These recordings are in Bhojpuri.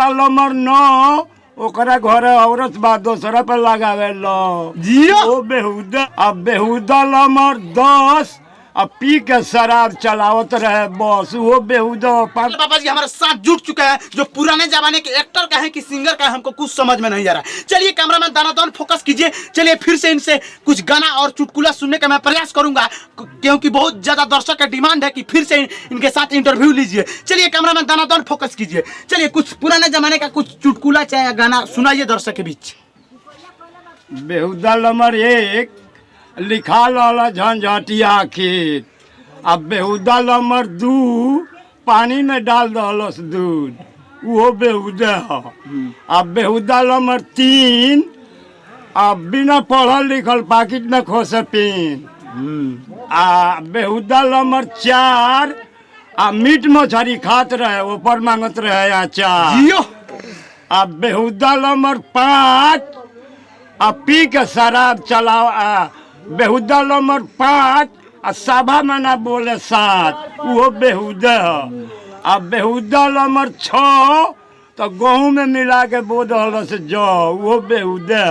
बेहुदा नंबर 9 ओकरा घरे औरत बा दोसरा पे लगावे लो जियो ओ बेहुदा। अब बेहुदा नंबर 10 अब पी के शराब चलावत रहे बस वो बेहुदा। बाबा जी हमारा साथ जुट चुका है, जो पुराने जमाने के एक्टर का है कि सिंगर का है हमको कुछ समझ में नहीं आ रहा है। चलिए कैमरामैन दानादान फोकस कीजिए। चलिए फिर से इनसे कुछ गाना और चुटकुला सुनने का मैं प्रयास करूंगा, क्योंकि बहुत ज्यादा दर्शक का डिमांड है कि फिर से इनके साथ इंटरव्यू लीजिए। चलिए कैमरामैन दानादान फोकस कीजिए। चलिए कुछ पुराने जमाने का कुछ चुटकुला चाहे गाना सुनाइए दर्शक के बीच। बेहुदा नंबर 1 लिखा लाला झंझटिया खेत। अब बेहुदा नंबर 2 पानी में डाल दलस दूध वो बेहुदा। अब बेहुदा नंबर 3 अब बिना पढ़ल लिखल पाकिट में खोसे पेन। आ बेहुदा नंबर 4 आ मीट मछली खात रहे ऊपर मांगत रहे अचार। जियो अब बेहुदा नंबर 5 अब पी के शराब चलाओ। बेहुदा नंबर 5 सभा में ना बोले 7 वो बेहुदा। अब बेहुदा नंबर 6 तो गेहूं में मिला के बोल से जो वो बेहुदा।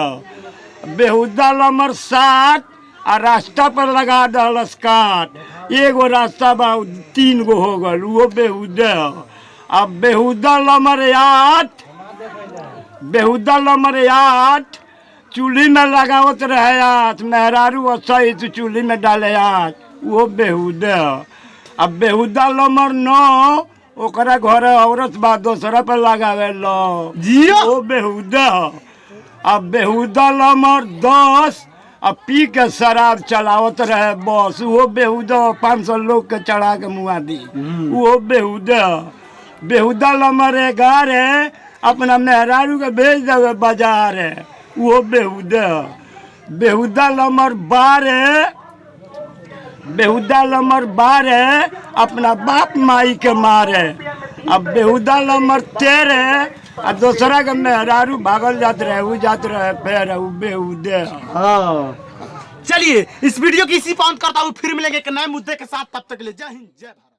बेहुदा नंबर 7 आ रास्ता पर लगा दलस काट एगो रास्ता बा 3 गो हो गल वो बेहुदा। अब बेहुदा नंबर 8 बेहुदा नंबर 8 चूल्ही में लगावत रहे आठ मेहरारू असही तो चूल्ही में डाले आठ वो बेहुदा। अब बेहुदा नंबर 9 ओकरा घरे औरत बा दोसरा पे लगावे लो जियो वो बेहुदा। अब बेहुदा नंबर 10 अब पी के शराब चलावत रहे बस वो बेहुदा। 500 लोग के चढ़ा के मुआ दी वो बेहुदा। बेहुदा नंबर 11 अपना मेहरारू के भेज देवे बाजार वो बेहुदा। बेहुदा नंबर 12 बेहुदा नंबर 12 अपना बाप माई के मारे। अब बेहुदा नंबर 13 आ दूसरा के मेहरारू भागल जात रहे वो जात रहे फिर वो बेहुदा। चलिए इस वीडियो की इसी पे ऑन करता हूँ, फिर मिलेंगे एक नए मुद्दे के साथ। तब तक के लिए जय हिंद जय भारत।